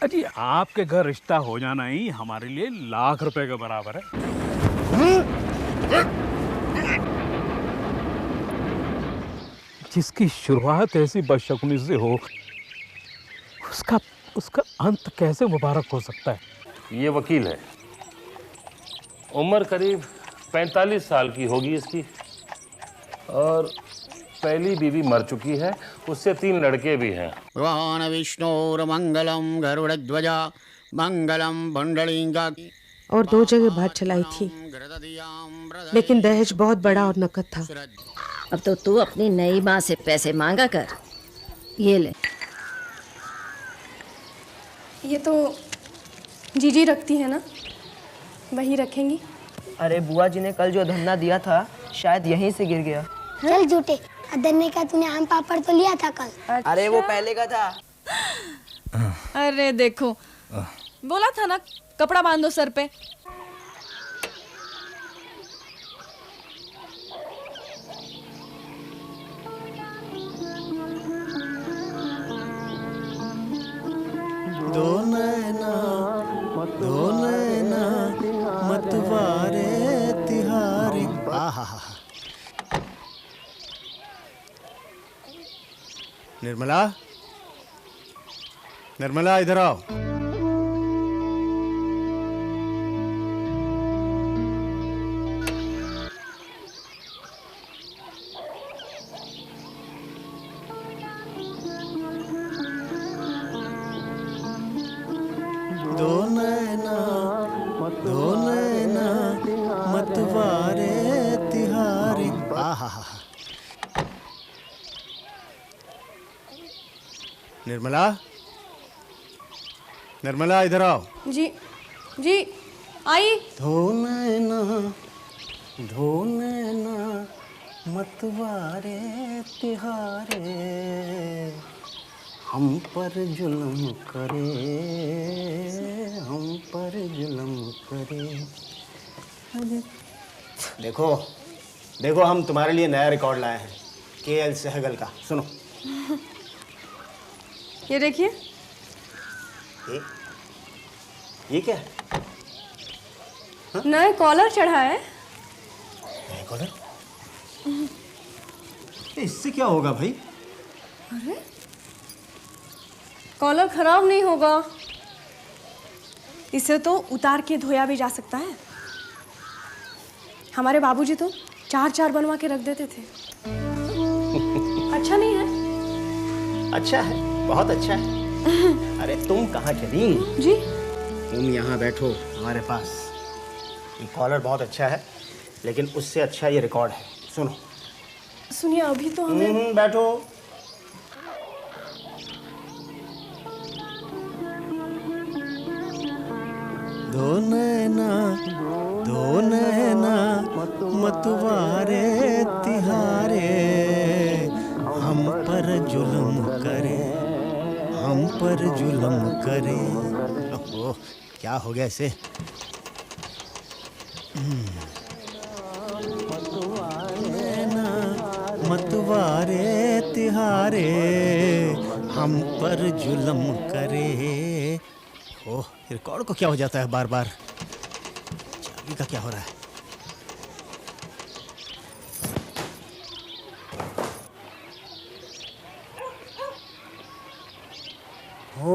अजी आपके घर रिश्ता हो जाना ही हमारे लिए लाख रुपए के बराबर है। जिसकी शुरुआत ऐसी बदशगुनी से हो, उसका उसका अंत कैसे मुबारक हो सकता है? ये वकील है, उम्र करीब 45 साल की होगी इसकी, और पहली बीवी मर चुकी है, उससे 3 लड़के भी हैं। भगवान विष्णुर्मंगलम गरुड़ध्वजा मंगलम पुंडलीका। और 2 जगह बात चलाई थी, लेकिन दहेज बहुत बड़ा और नकद था। अब तो तू अपनी नई माँ से पैसे मांगा कर। ये ले। ये तो जीजी रखती है ना, वही रखेंगी। अरे बुआ जी ने कल जो धंधा दिया था शायद यहीं से गिर गया। चल झूठे, अदर ने कहा तूने आम पापड़ तो लिया था कल। अच्छा। अरे वो पहले का था। अरे देखो, बोला था ना कपड़ा बांधो सर पे। दो नैना मतवारे तिहारे। निर्मला, निर्मला इधर आओ। दो नैना मतवारे तिहारे। निर्मला, निर्मला इधर आओ। जी जी आई। धो नैना मतवारे तिहारे, हम पर जुल्म करे, हम पर जुल्म करे। देखो देखो, हम तुम्हारे लिए नया रिकॉर्ड लाए हैं, केएल सहगल का। सुनो। ये देखिए। ये क्या है? नया कॉलर चढ़ा है। नया कॉलर? इससे क्या होगा भाई? अरे कॉलर खराब नहीं होगा, इसे तो उतार के धोया भी जा सकता है। हमारे बाबूजी तो 4-4 बनवा के रख देते थे। अच्छा नहीं है? अच्छा है, बहुत अच्छा है। अरे तुम कहाँ चली? जी तुम यहाँ बैठो हमारे पास। ये कॉलर बहुत अच्छा है, लेकिन उससे अच्छा ये रिकॉर्ड है। सुनो। सुनिए, अभी तो हमें बैठो। दो नैना मतवारे तिहारे, हम पर जुल्म करे, हम पर जुल्म करे। ओह, क्या हो गया इसे? मतवारे तिहारे, हम पर जुल्म करे। ओह, रिकॉर्ड को क्या हो जाता है बार बार? चाबी का क्या हो रहा है?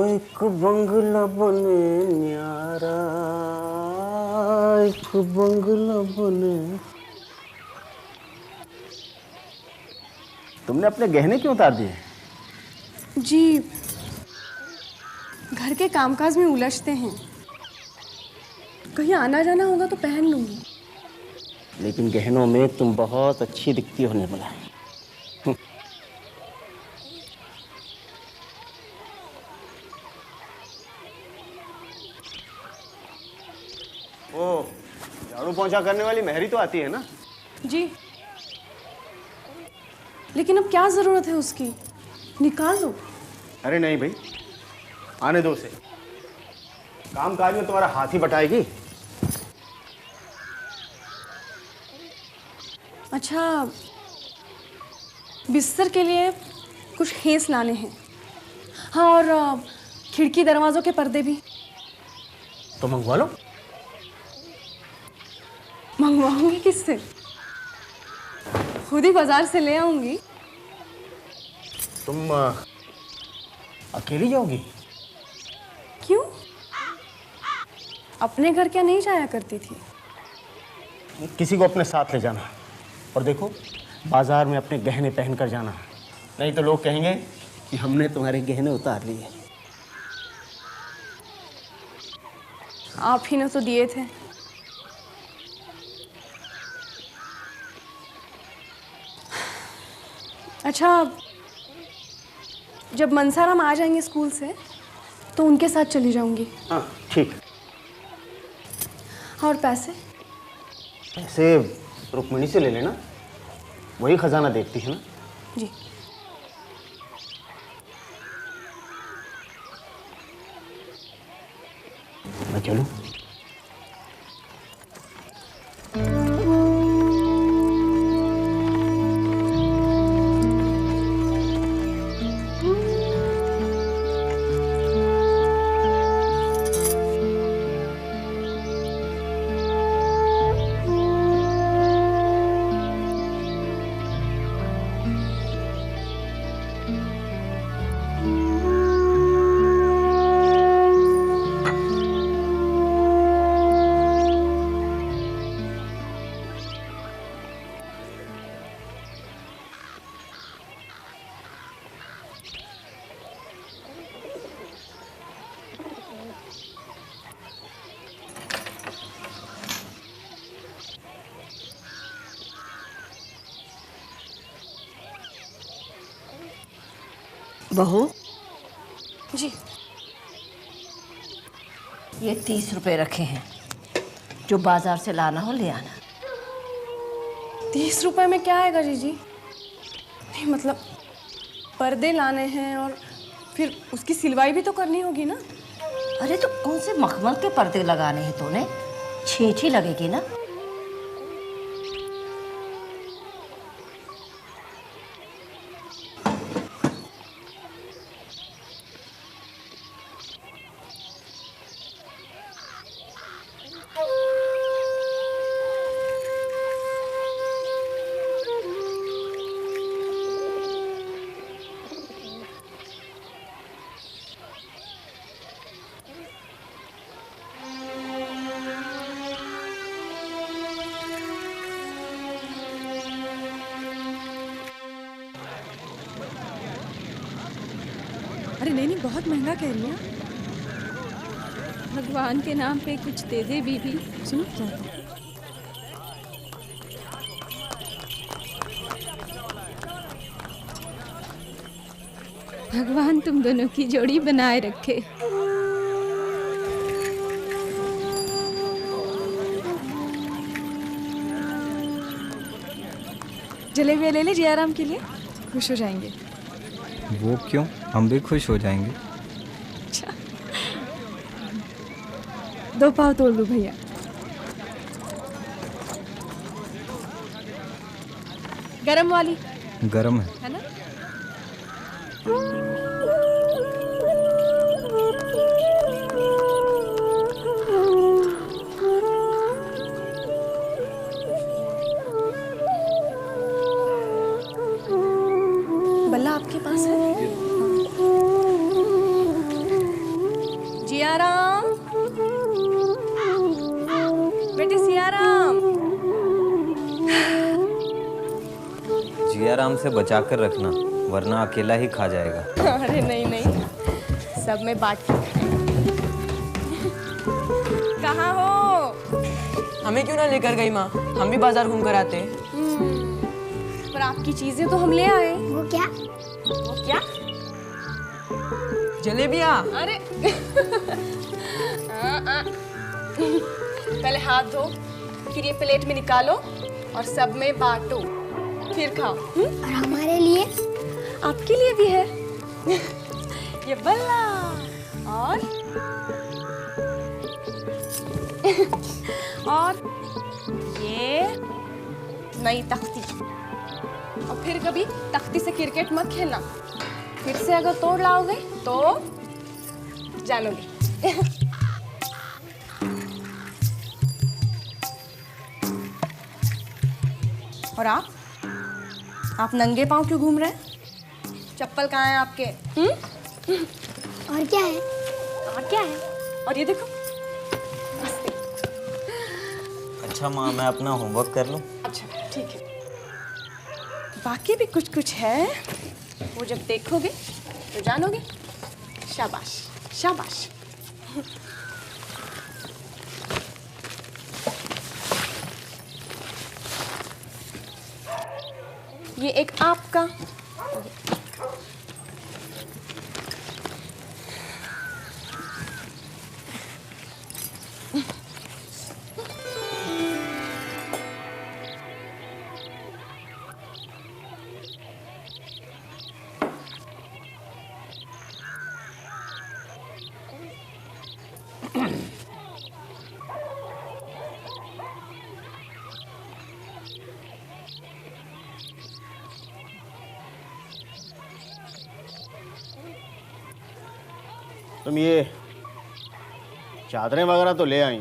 एक बंगला बने न्यारा, एक बंगला बने। तुमने अपने गहने क्यों उतार दिए? जी घर के कामकाज में उलझते हैं, कहीं आना जाना होगा तो पहन लूंगी। लेकिन गहनों में तुम बहुत अच्छी दिखती हो निर्मला। ओ, झाड़ू पोंछा करने वाली मेहरी तो आती है ना? जी, लेकिन अब क्या जरूरत है उसकी? निकाल दो। अरे नहीं भाई, आने दो उसे। काम काज में तुम्हारा हाथ ही बटाएगी। अच्छा, बिस्तर के लिए कुछ खेस लाने हैं। हाँ, और खिड़की दरवाजों के पर्दे भी। तो मंगवा लो। मंगवाऊंगी किससे? खुद ही बाजार से ले आऊंगी। तुम अकेली जाओगी? क्यों? अपने घर क्या नहीं जाया करती थी? किसी को अपने साथ ले जाना, और देखो बाजार में अपने गहने पहन कर जाना, नहीं तो लोग कहेंगे कि हमने तुम्हारे गहने उतार लिए। आप ही ने तो दिए थे। अच्छा, जब मनसाराम आ जाएंगे स्कूल से तो उनके साथ चली जाऊंगी। हाँ ठीक। और पैसे? पैसे रुक्मिणी से ले लेना, वही खजाना देखती है ना। जी। मैं चलूं? बहू, जी। ये 30 रुपए रखे हैं, जो बाजार से लाना हो ले आना। 30 रुपए में क्या आएगा जीजी? नहीं मतलब पर्दे लाने हैं और फिर उसकी सिलवाई भी तो करनी होगी ना। अरे तो कौन से मखमल के पर्दे लगाने हैं तूने? छींच ही लगेगी ना। अरे नहीं, बहुत महंगा कह रही है। भगवान के नाम पे कुछ दे दे बीबी। सुनो क्या? भगवान तुम दोनों की जोड़ी बनाए रखे। जलेबियाँ ले ले जयराम के लिए, खुश हो जाएंगे। वो क्यों? हम भी खुश हो जाएंगे। अच्छा, 2 पाव तोड़ लो भैया। गरम वाली? गरम है। है ना? बल्ला आपके पास है? जियाराम, बेटे सियाराम। जियाराम से बचा कर रखना, वरना अकेला ही खा जाएगा। अरे नहीं नहीं, सब में बांट के खाएंगे। कहाँ हो? हमें क्यों ना लेकर गई माँ? हम भी बाजार घूम कर आते। पर आपकी चीजें तो हम ले आए। वो क्या? वो क्या? जलेबियाँ। अरे पहले हाथ धो, फिर ये प्लेट में निकालो और सब में बांटो, फिर खाओ। और हमारे लिए? आपके लिए भी है ये बल्ला। और ये नई तख्ती। और फिर कभी तख्ती से क्रिकेट मत खेलना, फिर से अगर तोड़ लाओगे तो जानोगी। और आप नंगे पांव क्यों घूम रहे हैं? चप्पल कहाँ है आपके? और क्या है? और क्या है? और ये देखो। अच्छा माँ, मैं अपना होमवर्क कर लूँ? अच्छा ठीक है। बाकी भी कुछ कुछ है, वो जब देखोगे तो जानोगे। शाबाश शाबाश। ये एक आपका, तुम ये चादरें वगैरह तो ले आई,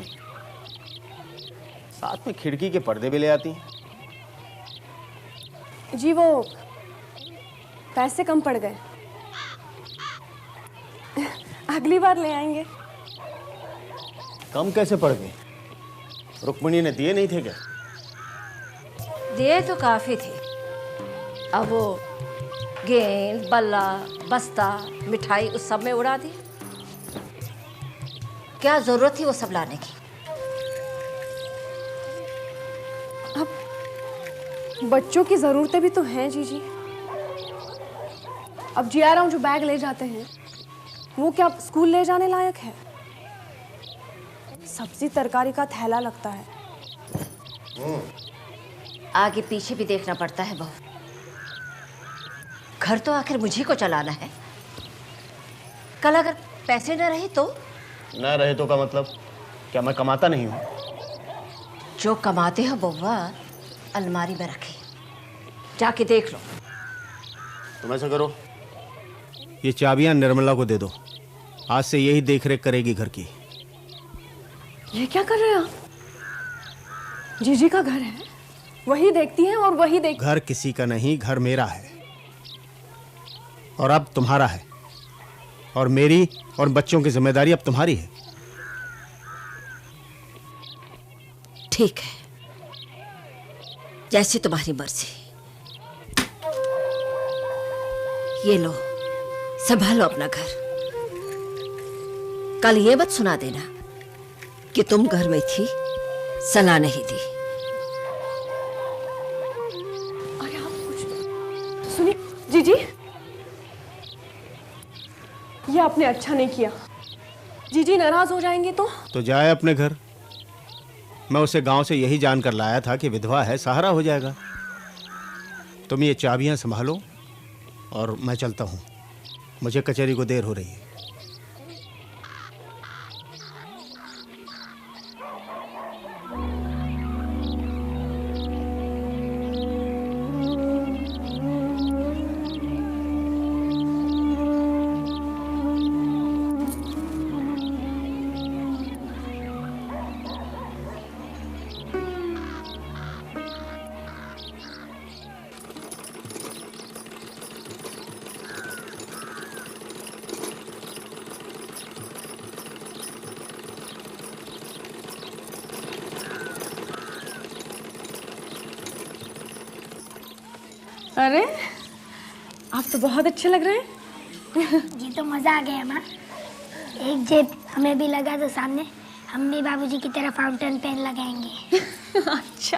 साथ में खिड़की के पर्दे भी ले आती। जी वो पैसे कम पड़ गए, अगली बार ले आएंगे। कम कैसे पड़ गए? रुक्मिणी ने दिए नहीं थे क्या? दिए तो काफी थे। अब वो गेंद, बल्ला, बस्ता, मिठाई उस सब में उड़ा दी। क्या जरूरत थी वो सब लाने की? अब बच्चों की जरूरतें भी तो हैं जीजी। अब जियाराम जो बैग ले जाते हैं वो क्या स्कूल ले जाने लायक है? सब्जी तरकारी का थैला लगता है। आगे पीछे भी देखना पड़ता है बहू। घर तो आखिर मुझी को चलाना है। कल अगर पैसे न रहे तो? न रहे तो का मतलब क्या मैं कमाता नहीं हूँ? जो कमाते हो बउआ अलमारी में रखे, जाके देख लो। तुम ऐसा करो, ये चाबियां निर्मला को दे दो। आज से यही देखरेख करेगी घर की। ये क्या कर रहे हैं आप? जीजी का घर है, वही देखती है और वही देख। घर किसी का नहीं, घर मेरा है और अब तुम्हारा है, और मेरी और बच्चों की जिम्मेदारी अब तुम्हारी है। ठीक है, जैसी तुम्हारी मर्जी। ये लो, संभालो अपना घर। कल ये मत सुना देना कि तुम घर में थी, सलाह नहीं दी। अरे आप कुछ सुनिए जीजी, ये आपने अच्छा नहीं किया। जीजी नाराज हो जाएंगे तो जाए अपने घर। मैं उसे गांव से यही जानकर लाया था कि विधवा है, सहारा हो जाएगा। तुम ये चाबियां संभालो और मैं चलता हूँ, मुझे कचहरी को देर हो रही है। अरे आप तो बहुत अच्छे लग रहे हैं। जी तो मजा आ गया माँ। एक जेब हमें भी लगा दो सामने, हम भी बाबूजी की तरह फाउंटेन पेन लगाएंगे। अच्छा,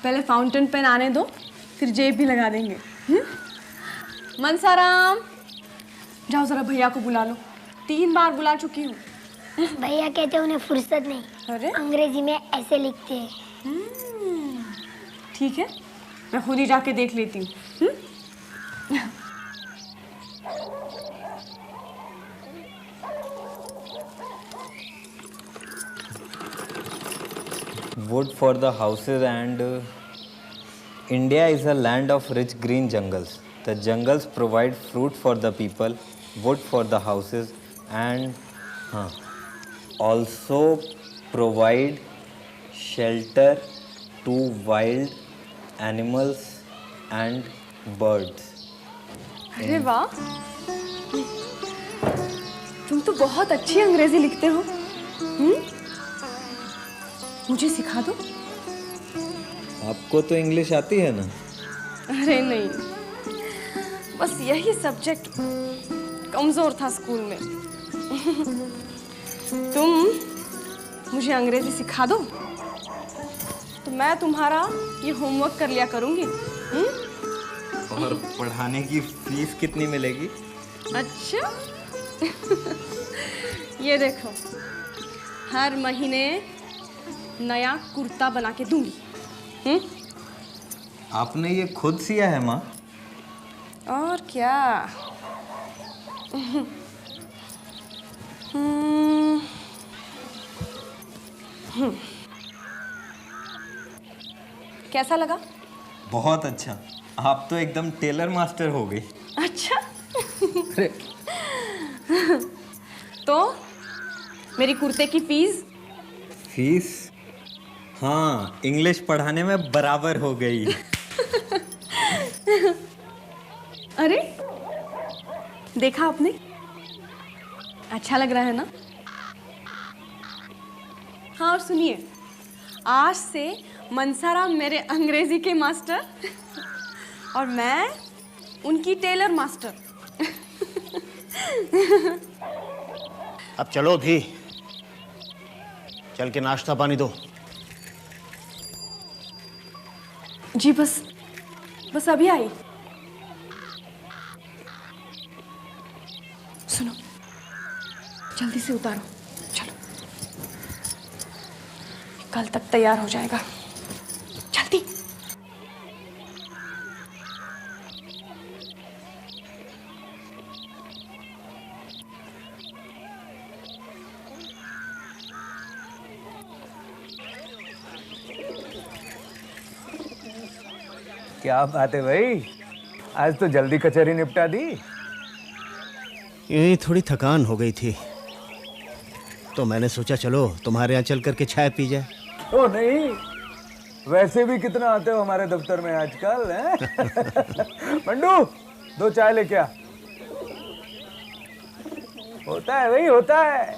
पहले फाउंटेन पेन आने दो, फिर जेब भी लगा देंगे। मनसाराम, जाओ जरा भैया को बुला लो, 3 बार बुला चुकी हूँ। भैया कहते उन्हें फुर्सत नहीं। अरे अंग्रेजी में ऐसे लिखते हैं। ठीक है, मैं खुद ही जाके देख लेती हूँ। Wood for the houses and India is a land of rich green jungles. The jungles provide fruit for the people, wood for the houses, and also provide shelter to wild animals and birds. अरे वाह, तुम तो बहुत अच्छी अंग्रेजी लिखते हो। मुझे सिखा दो। आपको तो इंग्लिश आती है ना? अरे नहीं, बस यही सब्जेक्ट कमजोर था स्कूल में। तुम मुझे अंग्रेजी सिखा दो तो मैं तुम्हारा ये होमवर्क कर लिया करूंगी। और पढ़ाने की फीस कितनी मिलेगी? अच्छा ये देखो, हर महीने नया कुर्ता बना के दूंगी। आपने ये खुद सिया है माँ? और क्या। कैसा लगा? बहुत अच्छा, आप तो एकदम टेलर मास्टर हो गई। अच्छा तो मेरी कुर्ते की फीस? फीस? हाँ, इंग्लिश पढ़ाने में बराबर हो गई। अरे देखा आपने, अच्छा लग रहा है ना? हाँ, और सुनिए, आज से मनसाराम मेरे अंग्रेजी के मास्टर और मैं उनकी टेलर मास्टर। अब चलो भी, चल के नाश्ता पानी दो। जी बस अभी आई। सुनो, जल्दी से उतारो, चलो, कल तक तैयार हो जाएगा। जल्दी। क्या बात है भाई, आज तो जल्दी कचहरी निपटा दी। यही थोड़ी थकान हो गई थी तो मैंने सोचा चलो तुम्हारे यहाँ चल करके चाय पी जाए। ओ नहीं, वैसे भी कितना आते हो हमारे दफ्तर में आजकल हैं? मंडू, 2 चाय लेके आ। होता है भाई, होता है।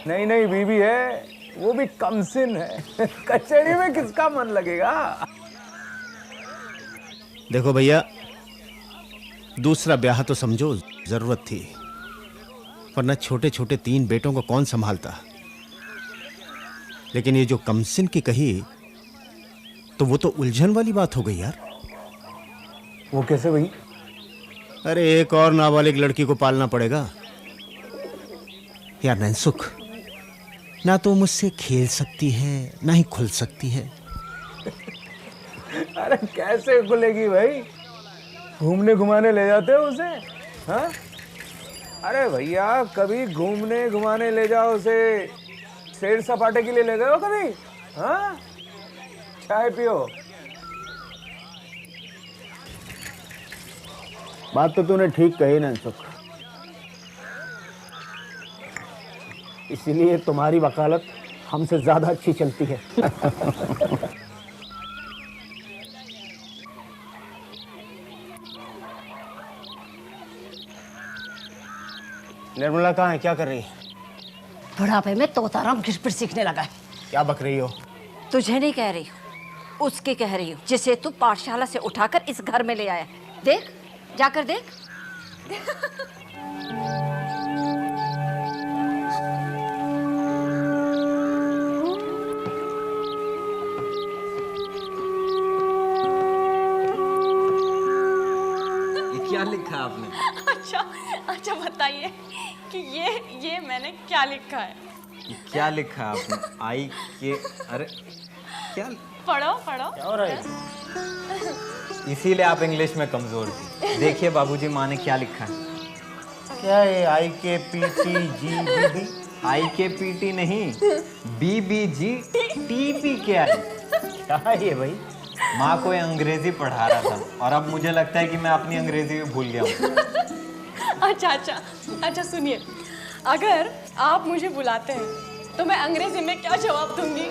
नई नई बीवी है, वो भी कमसिन है। कचहरी में किसका मन लगेगा? देखो भैया, दूसरा ब्याह तो समझो जरूरत थी, वरना छोटे छोटे 3 बेटों को कौन संभालता। लेकिन ये जो कमसिन की कही तो वो तो उलझन वाली बात हो गई यार। वो कैसे भाई? अरे एक और नाबालिग लड़की को पालना पड़ेगा यार। नैनसुख, ना तो मुझसे खेल सकती है ना ही खुल सकती है। अरे कैसे खुलेगी भाई? घूमने घुमाने ले जाते हो उसे? हाँ? अरे भैया, कभी घूमने घुमाने ले जाओ उसे, सैर सपाटे के लिए ले गए हो कभी? हाँ? चाय पियो। बात तो तूने ठीक कही नैनसुख, इसीलिए तुम्हारी वकालत हमसे ज्यादा अच्छी चलती है। निर्मला कहाँ है, क्या कर रही है? बुढ़ापे में तोताराम घिसपिट सीखने लगा है। क्या बक रही हो? तुझे नहीं कह रही हूँ, उसके कह रही हूँ, जिसे तू पाठशाला से उठाकर इस घर में ले आया। देख, जाकर देख। क्या लिखा आपने? अच्छा बताइए कि ये मैंने क्या लिखा है? क्या लिखा आपने? आई के, अरे क्या? पढ़ो। क्या हो रहा है? इसीलिए आप इंग्लिश में कमजोर थी। देखिए बाबूजी, माँ ने क्या लिखा है। क्या है? IKPTGBB? IKPT नहीं, BBG TP क्या है? क्या है ये भाई? माँ को ये अंग्रेजी पढ़ा रहा था और अब मुझे लगता है कि मैं अपनी अंग्रेजी भी भूल गया हूँ। अच्छा सुनिए, अगर आप मुझे बुलाते हैं तो मैं अंग्रेजी में क्या जवाब दूंगी?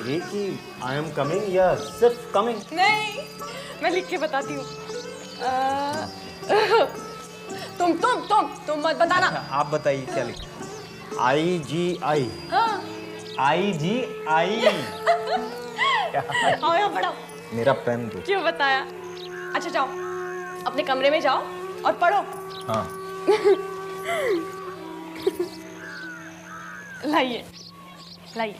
ये कि आई एम कमिंग या सिर्फ कमिंग? नहीं, मैं लिख के बताती हूँ। तुम मत बताना। आप बताइए क्या लिखा? IGI। हाँ। IGI। आओ यहाँ पढ़ो। मेरा पेन दो। क्यों बताया? अच्छा जाओ, अपने कमरे में जाओ और पढ़ो। हाँ। लाइए लाइए।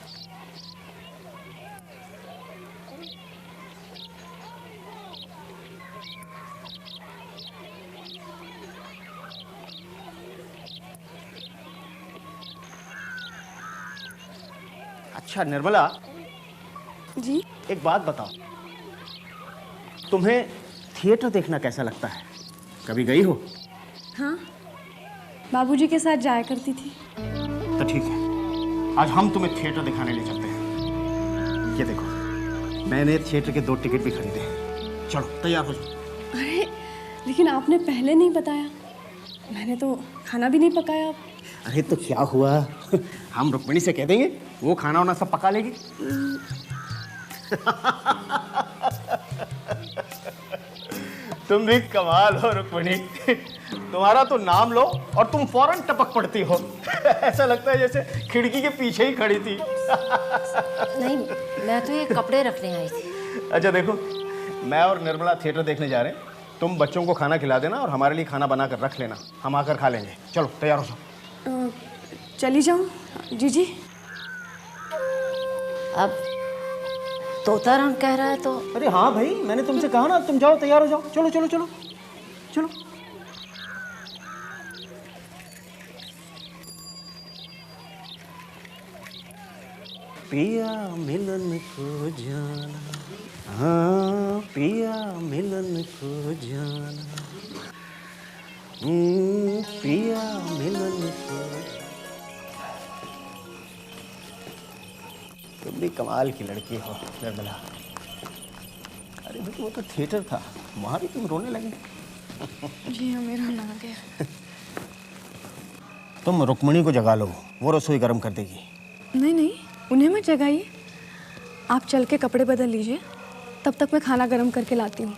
अच्छा निर्मला जी? एक बात बताओ, तुम्हें थिएटर देखना कैसा लगता है? कभी गई हो? हाँ, बाबूजी के साथ जाया करती थी। तो ठीक है, आज हम तुम्हें थिएटर दिखाने ले चलते हैं। ये देखो, मैंने थिएटर के 2 टिकट भी खरीदे हैं। चलो तैयार हो जाओ। अरे लेकिन आपने पहले नहीं बताया। मैंने तो खाना भी नहीं पकाया। अरे तो क्या हुआ, हम रुक्मिणी से कह देंगे, वो खाना वाना सब पका लेगी। तुम भी कमाल हो रुक्मिणी, तुम्हारा तो नाम लो और तुम फौरन टपक पड़ती हो। ऐसा लगता है जैसे खिड़की के पीछे ही खड़ी थी। नहीं, मैं तो ये कपड़े रखने आई थी। अच्छा देखो, मैं और निर्मला थिएटर देखने जा रहे हैं। तुम बच्चों को खाना खिला देना और हमारे लिए खाना बना कर रख लेना, हम आकर खा लेंगे। चलो तैयार हो जाओ। चली जाऊं जीजी? अब तोता रंग कह रहा है तो। अरे हाँ भाई, मैंने तुमसे कहा ना, तुम जाओ तैयार हो जाओ। चलो चलो चलो चलो। पिया मिलन को जाना, हाँ पिया मिलन को जाना, पिया मिलन को। तुम भी कमाल की लड़की हो निर्मला। अरे भाई वो तो थिएटर था, वहाँ भी तुम रोने लगे। जी हाँ, मेरा ना गया। तुम रुक्मिणी को जगा लो, वो रसोई गर्म कर देगी। नहीं नहीं, उन्हें मत जगाइए, आप चल के कपड़े बदल लीजिए, तब तक मैं खाना गर्म करके लाती हूँ।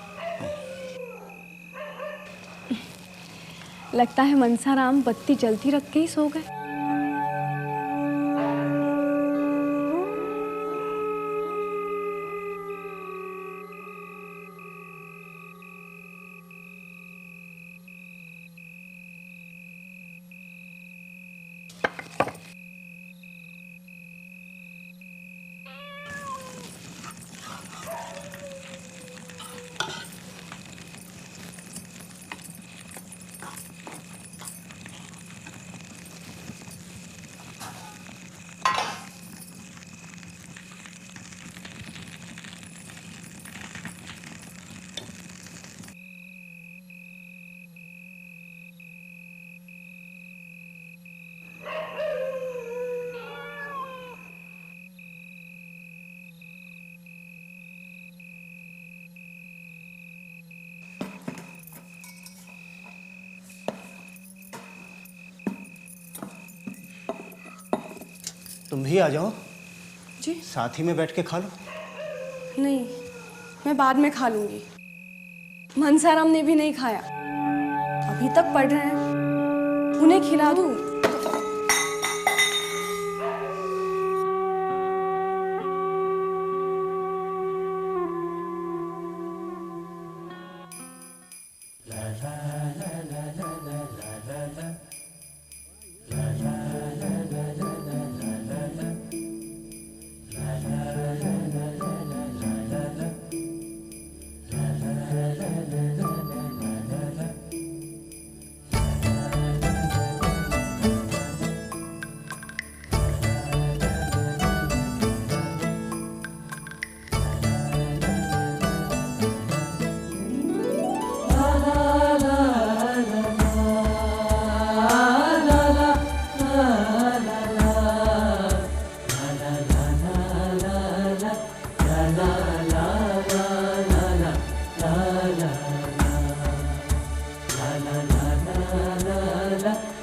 लगता है मनसाराम बत्ती जलती रख के ही सो गए। तुम भी आ जाओ जी। साथ ही में बैठ के खा लो। नहीं, मैं बाद में खा लूंगी। मनसाराम ने भी नहीं खाया, अभी तक पढ़ रहे हैं, उन्हें खिला दूं। la